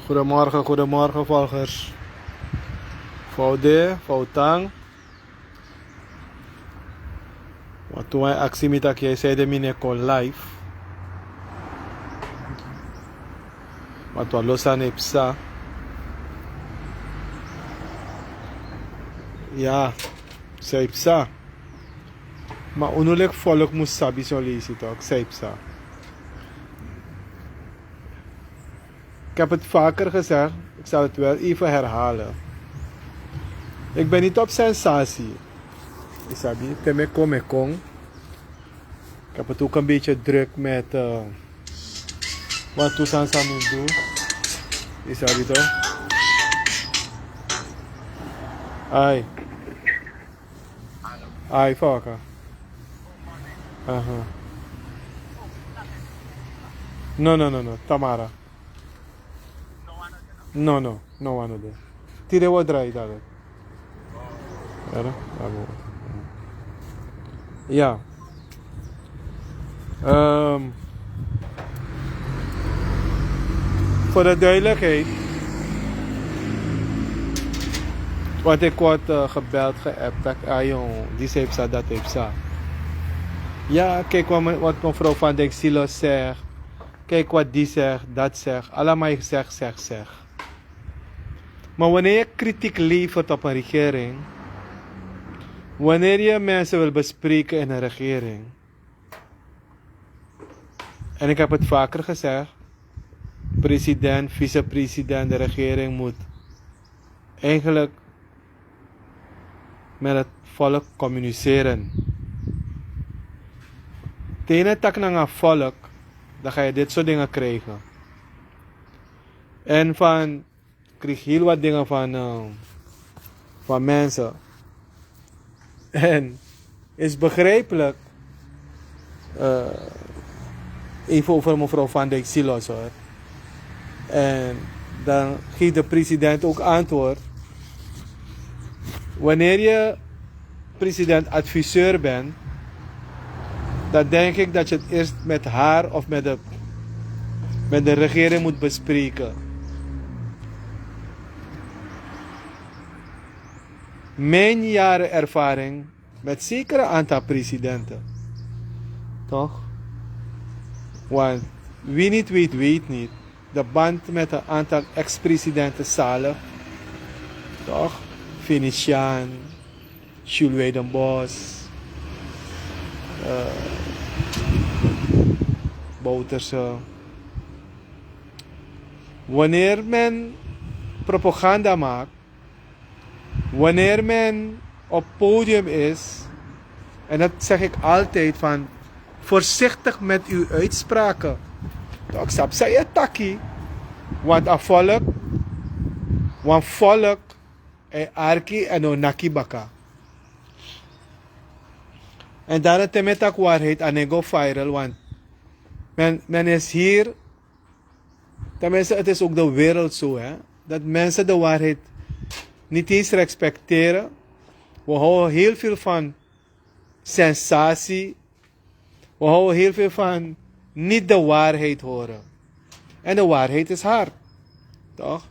Goedemorgen, goedemorgen volgers. Vaude, Vautang. Wat toen wij actie met dat jij zei de mine kon live. Wat we los aan ipsa. Ja, zei ipsa. Maar onnodig volk moest sabi zo lezen toch, zei ipsa. Ik heb het vaker gezegd, ik zal het wel even herhalen. Ik ben niet op sensatie. Isabi, temeko mekong. Ik heb het ook een beetje druk met wat Toesan Samin doet. Isabi toch? Ai. Ai, foca. Aha. No, Tamara. No one de. Tire wo drai da. Era? Ja. Voor de duidelijkheid. Wat ik word gebeld, geappt, die heeft ze, dat heeft ze. Ja, kijk wat mevrouw Van Dijk Silos zegt. Kijk wat die zegt, dat zegt. Allemaal zeg. Maar wanneer je kritiek levert op een regering, wanneer je mensen wil bespreken in een regering, en ik heb het vaker gezegd, president, vicepresident, de regering moet eigenlijk met het volk communiceren. Tegen tak naar een volk, dan ga je dit soort dingen krijgen. En ik kreeg heel wat dingen van mensen. En is begrijpelijk. Even over mevrouw Van Dijk Silos hoor. En dan geeft de president ook antwoord. Wanneer je president adviseur bent, dan denk ik dat je het eerst met haar of met de regering moet bespreken. Mijn jaren ervaring met zekere aantal presidenten. Toch? Want wie niet weet, weet niet. De band met een aantal ex-presidenten zalig. Toch? Venetiaan, Jules Weidenbos, Bouterse. Wanneer men propaganda maakt, wanneer men op podium is, en dat zeg ik altijd van, voorzichtig met uw uitspraken. Toch, sap zei taki, want een volk, arki en onaki baka. En daar het met de waarheid en go viral, want men is hier, tenminste het is ook de wereld zo, hè, dat mensen de waarheid niet eens respecteren. We houden heel veel van sensatie. We houden heel veel van niet de waarheid horen. En de waarheid is hard. Toch?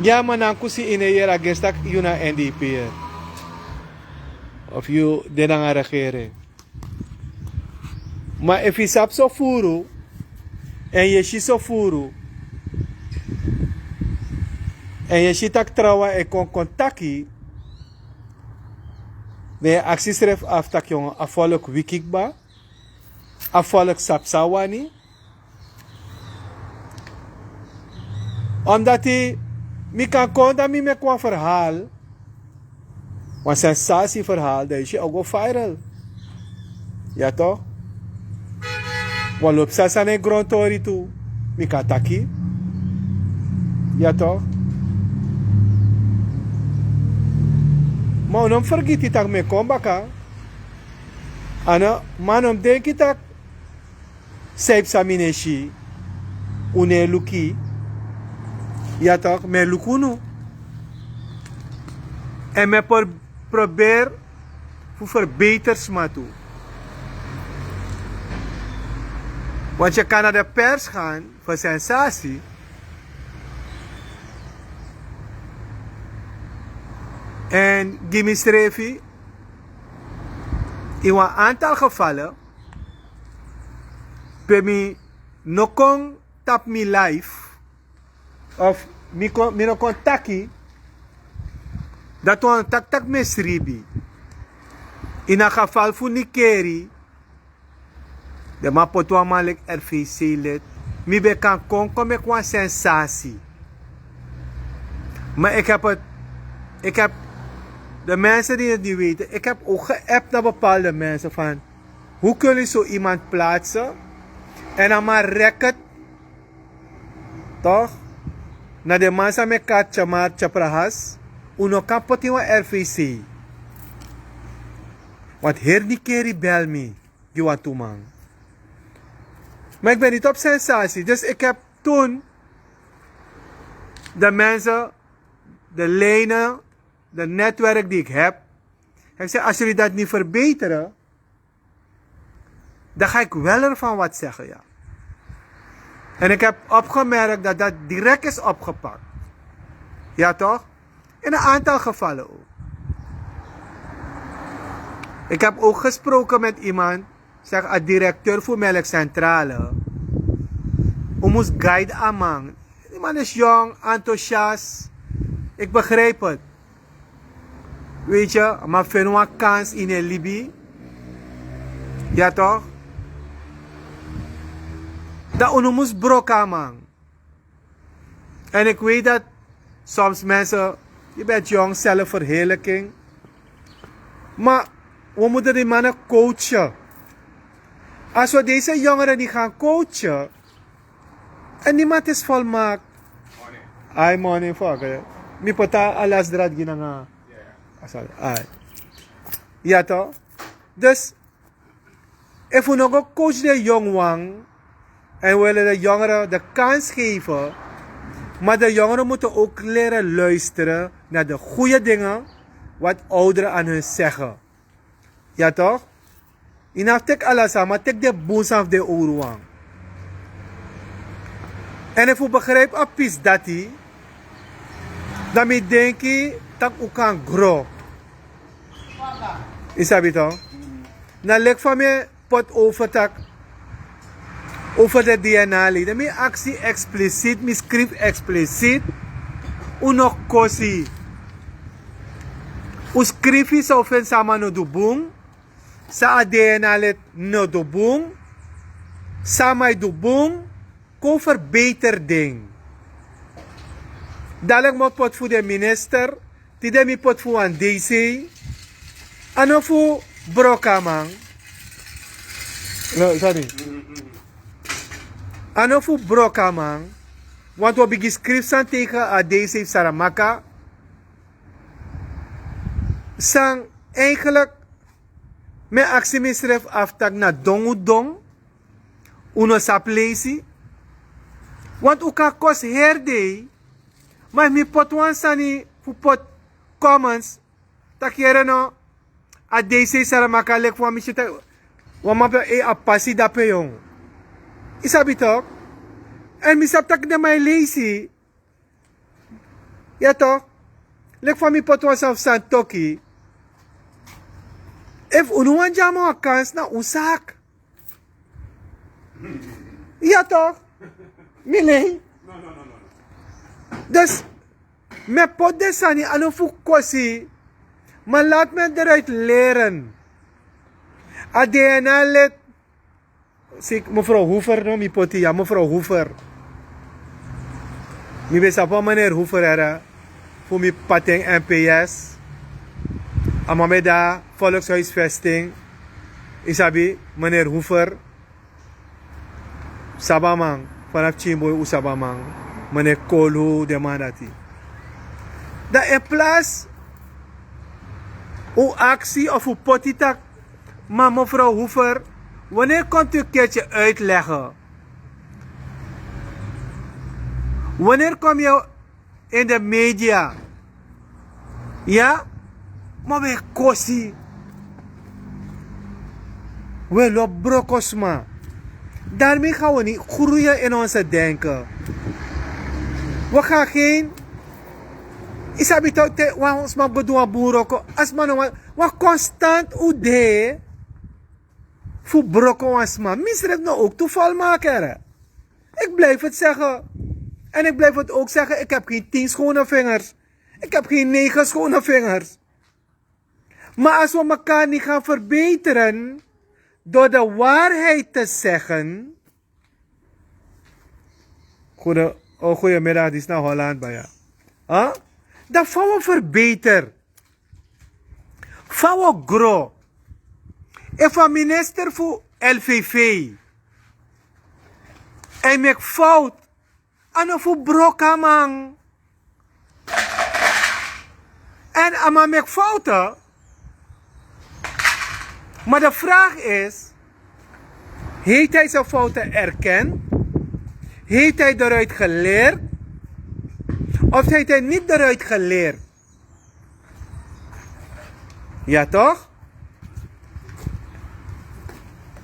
Ja, maar dan kun je in een jaar gestak je naar NDP. Of je de naar regering. Maar als je sap zo voeren en je ziet zo voeren en je ziet dat trouwen en kon contacten, dan je actieschrijf af dat jongen afvallig wikikba, afvallig sapsawani, omdat hij me kan konten met een verhaal, een sensatieverhaal, dat is je ook wel viral. Ja toch? Want op zes aan een grondtory toe, me kan taki. Ja toch? Maar non vergeet je dat me kom baka. Ana, man denk je dat seip samineshi, une luki. Ja toch? Me lukunu. En me probeer voor verbeters maar toe. Want je kan naar de pers gaan voor sensatie. En Gimme Strefi, in een aantal gevallen, bij mij no kon tap mi life, of mi no kon taki, dat we een tak mesribi. In een geval van Nikeri, de ma potwa malik RVC lid, mi be kan kom ik een sensatie. Maar ik heb de mensen die het niet weten, ik heb ook geappt naar bepaalde mensen van, hoe kun je zo iemand plaatsen en dan maar rekken, toch? Na de mensen met katja maar chaprahas, uno kan poti een RVC. Want hier die keri bel me, die wat toe man. Maar ik ben niet op sensatie, dus ik heb toen de mensen, de lijnen, de netwerk die ik heb. Ik zei, als jullie dat niet verbeteren, dan ga ik wel ervan wat zeggen, ja. En ik heb opgemerkt dat dat direct is opgepakt. Ja toch? In een aantal gevallen ook. Ik heb ook gesproken met iemand, zeg, een directeur voor Melkcentrale. Hoe moest guide aan man. Die man is jong, enthousiast. Ik begrijp het. Weet je, maar vind een kans in een Libië. Ja toch? Dat uno moest brokken man. En ik weet dat soms mensen, je bent jong, zelfverheerlijking. Maar we moeten die mannen coachen. Als we deze jongeren niet gaan coachen, en niemand is volmaakt. Ay, money, fuck. Mi pota alas drad ginanga. Ja toch? Dus, if we nog coach de jongwang, en we willen de jongeren de kans geven, maar de jongeren moeten ook leren luisteren naar de goede dingen wat ouderen aan hun zeggen. Ja toch? Inaftek alasa, maar tek de boos af de oorwang. En if we begrijpen op pis dati, dan me denk je dat u kan grow. Isabi toch? Na lek van me pot over de DNA leden. Mi actie expliciet, mi script expliciet. U nog kosi. U scrifi sa ofen sama no dubung. Sa DNA let no dubung. Samay dubung. Ko verbeterding. Dadelijk mo pot voor de minister. Tide mi pot voor een DC. Ano voor broka man. No, sorry. Ano voor broka man. Want we beginnen schrijven tegen a DC Saramaka. Sang eigenlijk me actie misref aftak na dongu dong. Uno saplesi. Want u kan kos herde. Maar mi pot wansani fu pot commons. Takere no. A DC Saramaka lek voor michita. Wamape a passi dape yong. Isabi toch? En mi sap tak na may lazy. Ja toch? Lek voor mi pot wansan san toki. If unuan jamo a kans na usak. Ja toch? Milay? No. Dus, me pot desani ano fu kosi. Maar laat me eruit leren. A DNA let. Zie mevrouw Hoever, no, mi poti, ja, mevrouw Hoever. Mi besa pa meneer Hoever era. Voor mi pateng NPS. Amameda, volkshuisvesting. Isabi, meneer Hoever. Sabamang, vanaf Chimboy Usabamang. Meneer Kolhu, de mandati. Da in plaats. Uw actie of uw potitak. Maar mevrouw Hoever, wanneer komt u een keertje uitleggen? Wanneer kom je in de media? Ja? Maar we kosi. We lopen brokosma. Daarmee gaan we niet groeien in onze denken. We gaan geen... Isabi toch te ons maar bedoel boeroko. Als man we constant ude voor broko ons man. Misrep nou ook toeval maken. Ik blijf het zeggen. En ik blijf het ook zeggen. Ik heb geen 10 schone vingers. Ik heb geen 9 schone vingers. Maar als we elkaar niet gaan verbeteren door de waarheid te zeggen. Goedemiddag, die is naar Holland bij jou. Huh? Dan gaan we verbeteren. Gaan we groeien. If een minister voor LVV en maakt fout, en voor brokken man. En hij maakt fouten. Maar de vraag is, heeft hij zijn fouten erkend? Heeft hij eruit geleerd? Of heeft hij niet eruit geleerd? Ja toch?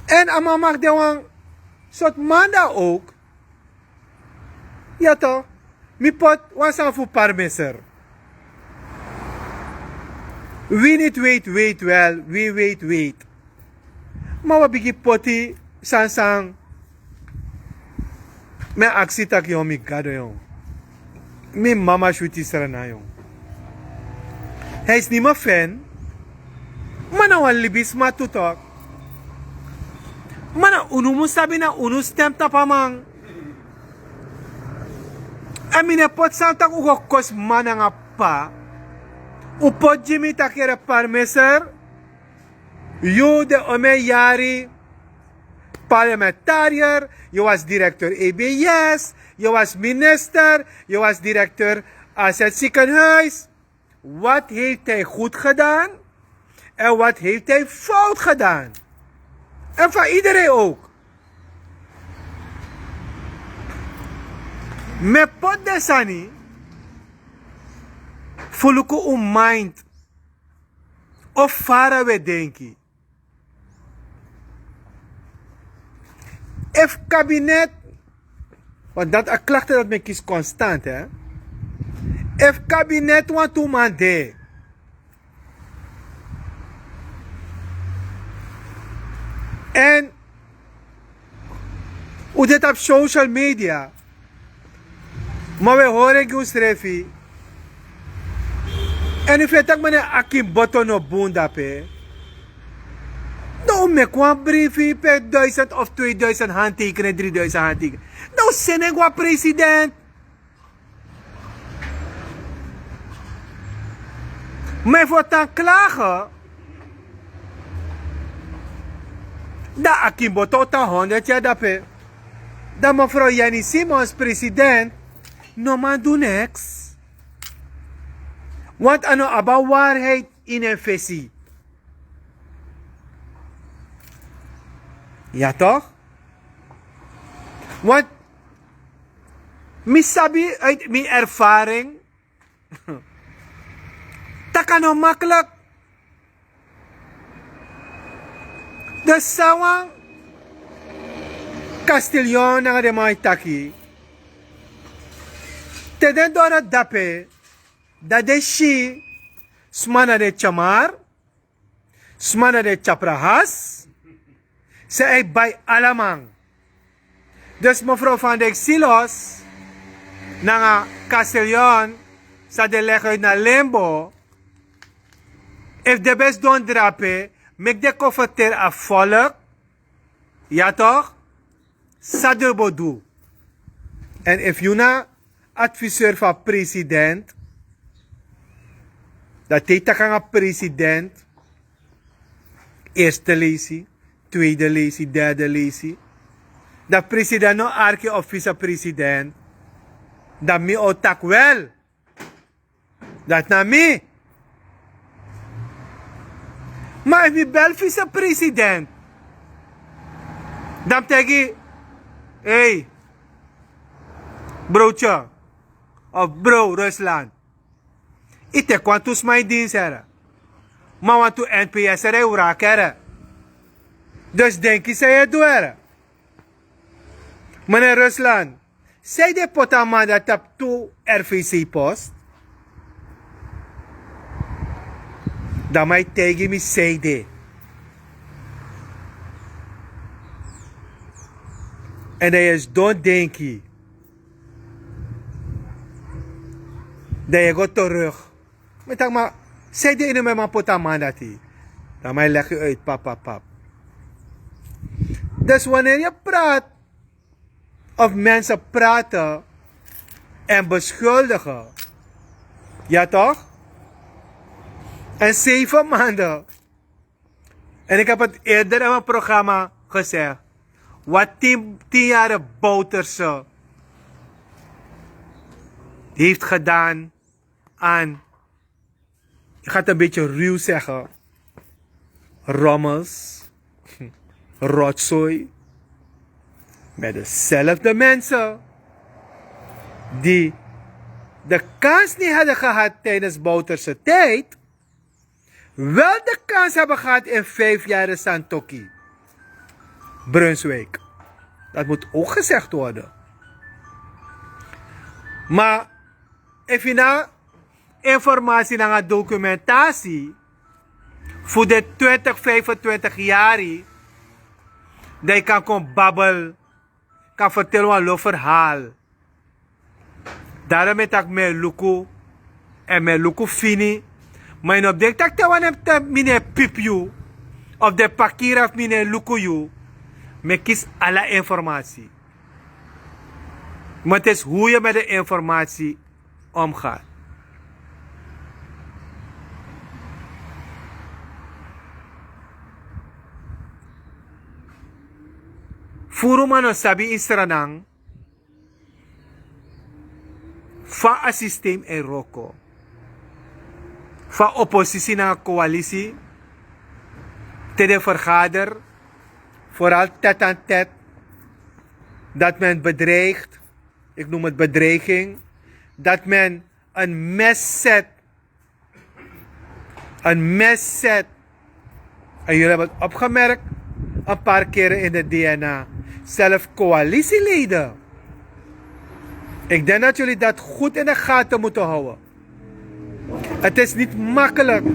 En ama mag de een soort man daar ook. Ja toch? Mi pot was aan voor parmeser. Wie niet weet, weet wel. Wie weet, weet. Maar wat begint potie, sang. Mijn actie tak jong, mi gado jong. Mijn mama shoot is er na jong. Hij is niet meer fan. Maar nou een libis maar toe toch. Maar nou unu musabi na unu stem tapa man. En mine pot sang tak ugo kos man nga pa. U pot jimi takere parmeser. You de ome jari parlementariër, je was directeur EBS, je was minister, je was directeur AZ ziekenhuis. Wat heeft hij goed gedaan en wat heeft hij fout gedaan? En van iedereen ook. Met pot desani, voel ik mind of varen we denken. If kabinet, want dat een klachte dat men kiest constant, hè. If kabinet want to mande, en hoe dit op social media, maar we horen je schrijven, en if je tak meneer Akim Botton op boendape. Nou, met een briefje per 1000 of 2000 handtekenen, 3000 handtekenen. Nou, Senegal president. Maar voor dan klagen, dat Akimbo tot 100 jaar dape. Dat mevrouw Jannie Simons president, no man doet niks. Want ano about waarheid in een visie. Ja toch? Want misabi uit mijn ervaring dat kan nou makkelijk. De sawang Castillon na de maitaki. Teden dora dape dat de shi smana de chamar smana de chaprahas. Ze is bij allemaal. Dus mevrouw van de Silos, naar Castellon, ze de leggen naar Limbo. If de best don't drapen, make de koffer a volk. Ja toch? Sadurbodu. En if you na adviseur van president, dat heet een president, eerste lezie. Tweede lezie, derde lezie. Dat president no arke of vice-president. Dat mi otak wel. Dat na mi. Maar if mi bel vice-president. Dan tegi. Hey. Broodje. Of bro, Rusland. Ite kwantus mijn dienst era. Maar want to NPS era urakere. Dus denk je, zei je door. Meneer Rusland, zij de potamanda tap to RVC post. Dan mij tegen me zei de. En dat is don't denken. Dat je gaat terug. Maar dan maar, zij de in mijn potamanda die. Dan mij leg je uit, pap. Dus wanneer je praat, of mensen praten en beschuldigen, ja toch? En 7 maanden. En ik heb het eerder in mijn programma gezegd. Wat 10 jaar Bouterse heeft gedaan aan, ik ga het een beetje ruw zeggen, rommels, rotzooi, met dezelfde mensen die de kans niet hadden gehad tijdens Bouterse tijd, wel de kans hebben gehad in 5 jaar Santoki, Brunswijk. Dat moet ook gezegd worden. Maar als je nou informatie naar documentatie voor de 20-25 jaar, dat je kan komen babbelen, kan vertellen een verhaal. Daarom heb ik mijn luku en mijn luku fini. Maar in op de tak te wanneer mine pipju of de pakira of mine lukuju, me kies alle informatie. Maar het is hoe je met de informatie omgaat. Furu mano sabi Israël fa a systeem en roko. Van oppositie naar coalitie, te de vergader, vooral tet aan tet, dat men bedreigt, ik noem het bedreiging, dat men een mes zet, en jullie hebben het opgemerkt, een paar keren in de DNA, zelf coalitieleden. Ik denk dat jullie dat goed in de gaten moeten houden. Het is niet makkelijk.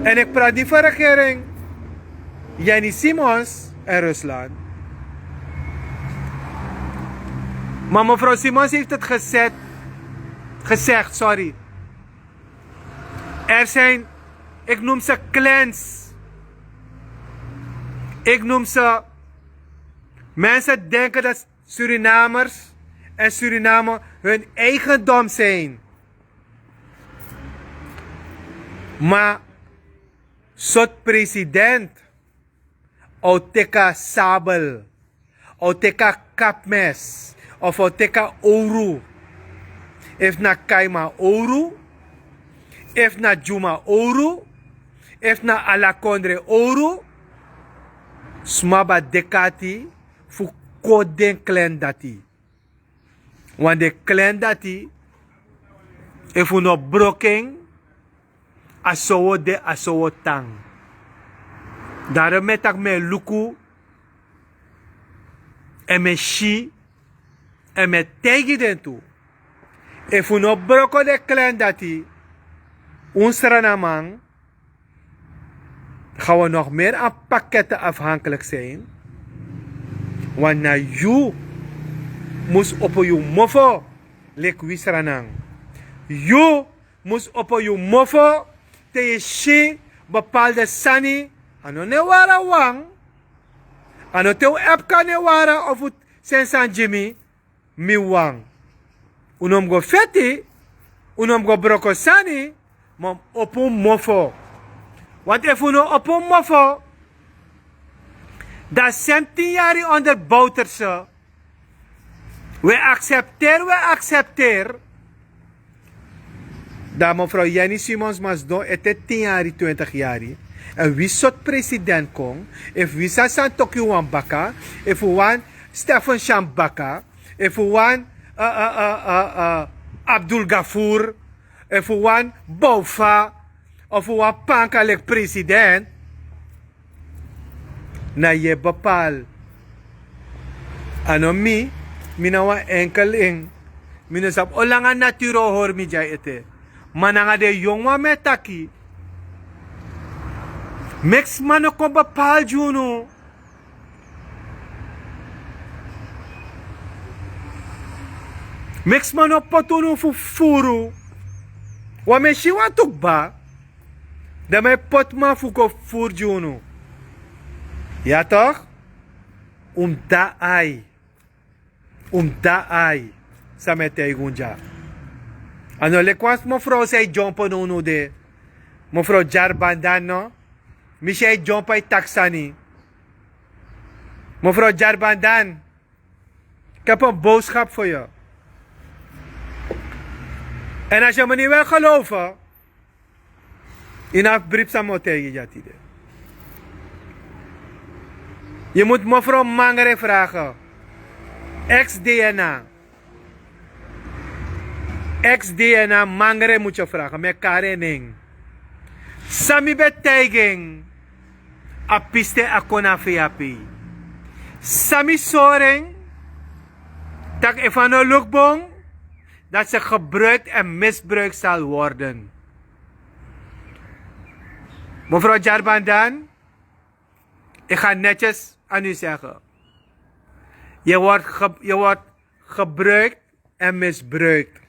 En ik praat niet van regering. Jenny Simons en Rusland. Maar mevrouw Simons heeft het gezegd. Er zijn, ik noem ze clans. Ik noem ze, mensen denken dat Surinamers en Suriname hun eigendom zijn. Maar soort president, Oteka sabel, Oteka kapmes, of Oteka oru, if na kaima oru, if na juma oru, if na alakondre oru, smaba dekati, fu koden klen dati. Want de klen dati, if we no broken, asowo de asowo tang. Daarom met ik me luku, en me shi, en me tegi den toe. If we no broko de klen dati, ons ranamang, gaan we nog meer aan pakketten afhankelijk zijn. Want na you moest op je mofo lek wisranang. You moest op je mofo te je shi bepaalde sani. Ano ne wara wang. Ano te epka ne wara of het sensan Jimmy mi wang. Unom go feti, unom go broko sani, mom op een mofo. Want if we nou op een mofo, dat 17 jaar onder Bouterse, we accepteren, dat mevrouw Jenny Simons mas doen, het is 10 jaar, 20 jaar. En wie soort president kon, if we zijn Tokyo wan baka, if we want Stefan Shambaka, if we want Abdul Gafour, if we want Boufa, of we want Pankalek president, na je bepaal Ano mi na wa enkeling. Minusap, o lang ang naturo hor mi jay ite. Mananga de yung wa metaki. Mix mano ko ba pal juno. Mix mano patuno furu. Wa me shiwa tuk ba. Da me pot ma fuko fur juno. Ja toch? Daai. Daai. Sa metay gunja. Ano le kwans mo fro say jompo no de. Mo fro jarbandan no. Mi say jompo ay taksani. Mo fro jarbandan. Ik heb een boodschap voor je. En als je me niet wil geloven, in afbrief sa mo tegen je tide. Je moet mevrouw Mangere vragen. Ex-DNA. Ex-DNA Mangere moet je vragen. Met karening. Sami beteging. Apiste akona fiapi. Sami soring. Tak efano lukbong. Dat ze gebruikt en misbruikt zal worden. Mevrouw Jarbandan. Ik ga netjes aan u zeggen. Je wordt gebruikt en misbruikt.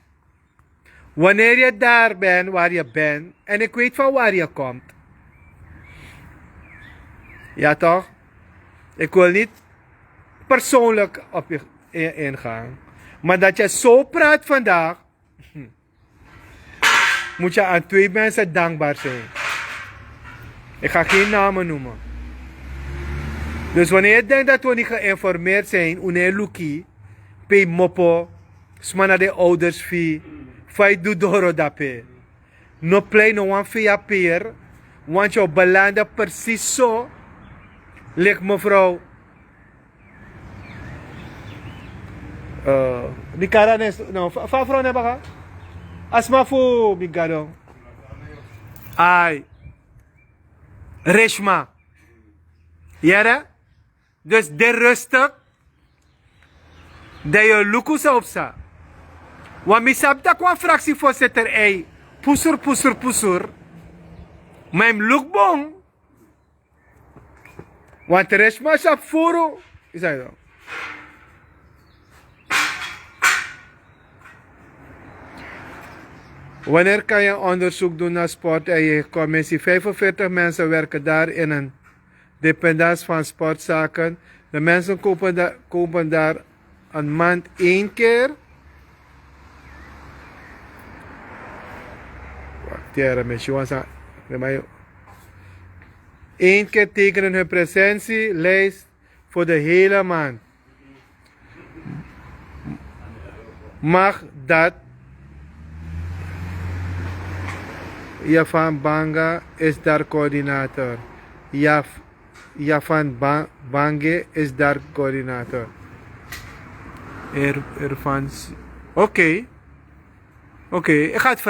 Wanneer je daar bent waar je bent. En ik weet van waar je komt. Ja toch? Ik wil niet persoonlijk op je ingaan. Maar dat je zo praat vandaag. Moet je aan 2 mensen dankbaar zijn. Ik ga geen namen noemen. Dus wanneer je denkt dat we niet geïnformeerd zijn, une luki, pe mopo, smana de ouders fi, fai du doro dape. No play no wan via peer, want je belanden precies zo, ligt mevrouw. Di karanes, no, fa vrouw ne baka? Asma fu bigado. Ay. Reshma. Yara? Dus de rustig. Dat je lukus opsa. Want misap dat kwam fractievoorzitter ei. Pusur. Mijn lukbong. Want Reshma is op furu. Is dat zo? Wanneer kan je onderzoek doen naar sport en je commissie? 45 mensen werken daar in een dependance van sportzaken. De mensen kopen daar een maand 1 keer. Wacht, 1 keer tekenen hun presentielijst voor de hele maand. Mag dat? Jafan Banga is daar coördinator. Jafan Bange is daar coördinator. Oké, ik ga het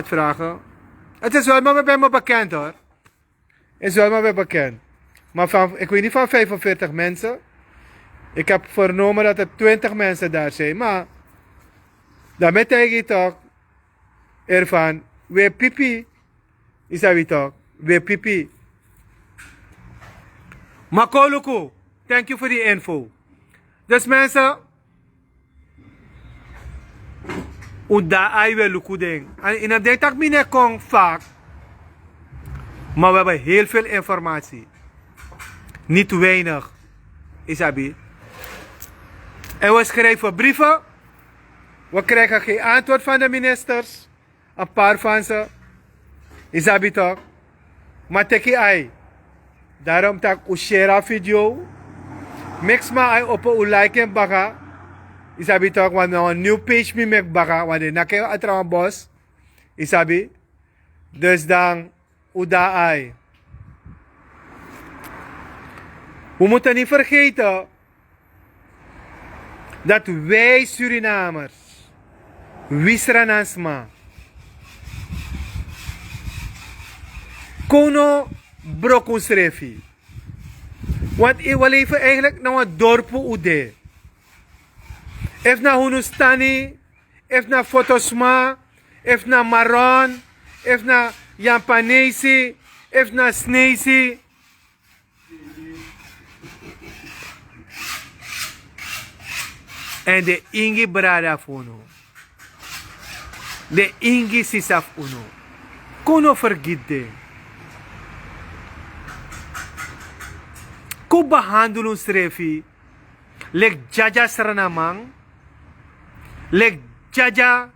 vragen. Het is wel maar bij me bekend hoor. Maar ik weet niet van 45 mensen. Ik heb vernomen dat er 20 mensen daar zijn. Maar daarmee tegen je toch. Ervan, we pipi. Is dat wie toch? We pipi. Makoluku, thank you for the info. Dus mensen, uda ai we luku ding. En in een ding tak mine kong vaak. Maar we hebben heel veel informatie. Niet weinig. Isabi. En we schrijven brieven. We krijgen geen antwoord van de ministers. Een paar van ze. Isabi toch. Maar teki ai. Daarom tak u share video. Mix ma ai op u like en baka. Isabi toch. Want een nieuw page mi mek baka. Want de nake atrawang boss. Isabi. Dus dan uda ai. We moeten niet vergeten dat wij Surinamers, Wisranasma, kono brokusrefi. Want wala even eigenlijk na wat dorpo ude. If na Hunustani, if na Fotosma, if na Maron, if na Japanese, if na Snesi. En de ingi brada funo. De ingi sisaf uno. Kono vergide. Ko behandelen strefi. Lek jaja serenamang. Lek jaja.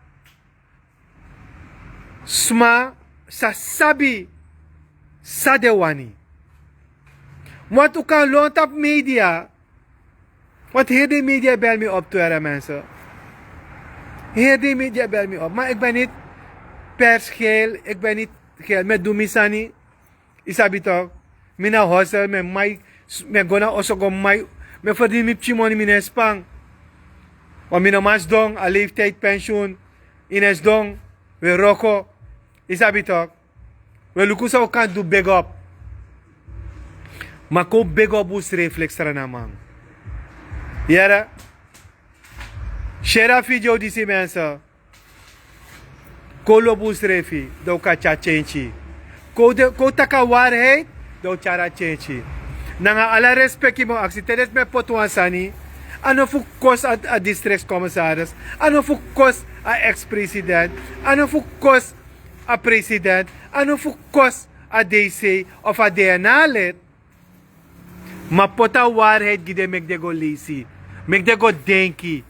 Sma sasabi sadewani. Wat ook kan loont op media. Want heel de media bel me op, twee mensen. Heel de media bel me op. Maar ik ben niet persgeel. Ik ben niet geel. Met Dumisani. Isabi toch? Mina hustle. Met mij. Met gona osogo mij. Met verdien me pchimoni mina spang. Want mina mas dong. A leeftijd pensioen. Ines dong. We roko. Isabi toch? We lukusa ook kan do big up. Maar ko big up us reflex na man. Yara. Shera video disi mensen. Ko lobus refi. Do ka cha chenchi. Ko taka waarheid. Do chara chenchi. Nanga ala respecti mo aksiteres me potuansani. Ano fu kos a district commissaris. Ano fu kos a ex-president. Ano fu kos a president. Ano fu kos a DC of a DNA lid. Mapota waarheid gide megdego lazy. Megdego denki.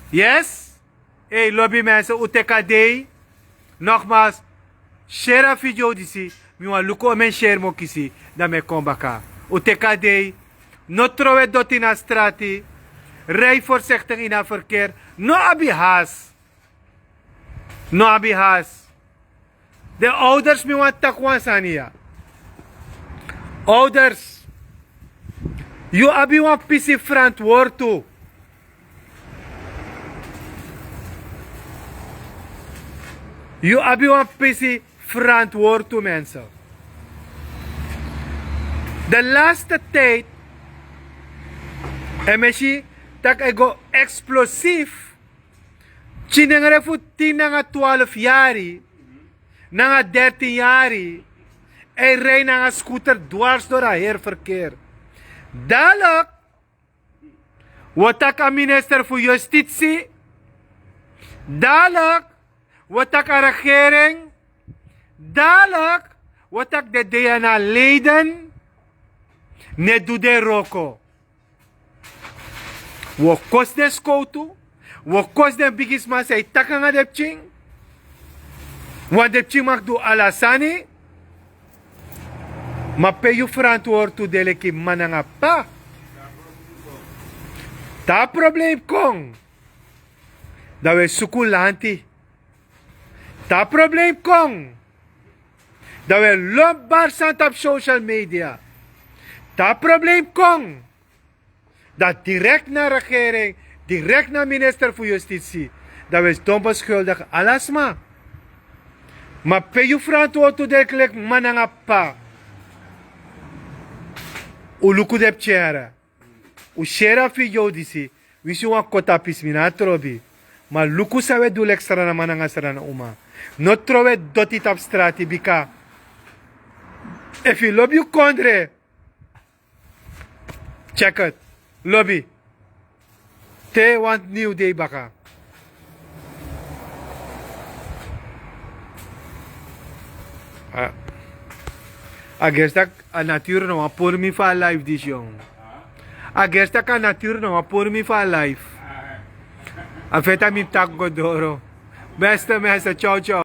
Yes? Hey, lobby mensen, uteka day. Nogmaals, share a video disi. Miwa luko men share mo kisi. Da me kombaka. Uteka day. No trowe doti na strati. Rij voorzichtig in het verkeer. No abihas. No abihas. De ouders miwa takwan sania. Ouders. You abi wan pisi verantwoord. You abi wan pisi verantwoord, mensen. De laatste tijd, en misschien dat ik go explosief, chinengere voor 10 na 12 jari, na 13 jari, en rij na een scooter dwars door het herverkeer. Dadelijk, wat ik aan minister voor Justitie, dadelijk, wat ik aan regering, dadelijk, wat ik de DNA-leden, net doe de roko. Wat kost de skoutu, wat kost de bigisma say takanga de ching, wat de ching mag doen alasani, maar pe je verantwoord toe dele ki mananga pa. Ta probleem kong. Dat we sukulanti. Ta probleem kong. Dat we loopbaar zijn op social media. Ta probleem kong. Dat direct naar regering, direct naar minister voor Justitie. Dat we dom beschuldigen. Alles maar pe je verantwoord toe dele ki mananga pa. O luku de pchera. O shera video disi. Wisi wan kota pismina trobi. Ma luku sawe du lekstra na mananga sarana uma. No trowe doti tap strati bika. If you lobby you kondre. Check it. Lobby. Te want new day baka. I guess dat a natuur no por mi fa life dis jong. I guess dat a natuur no por mi fa life. A feta mi tak godoro. Beste mensen, ciao ciao.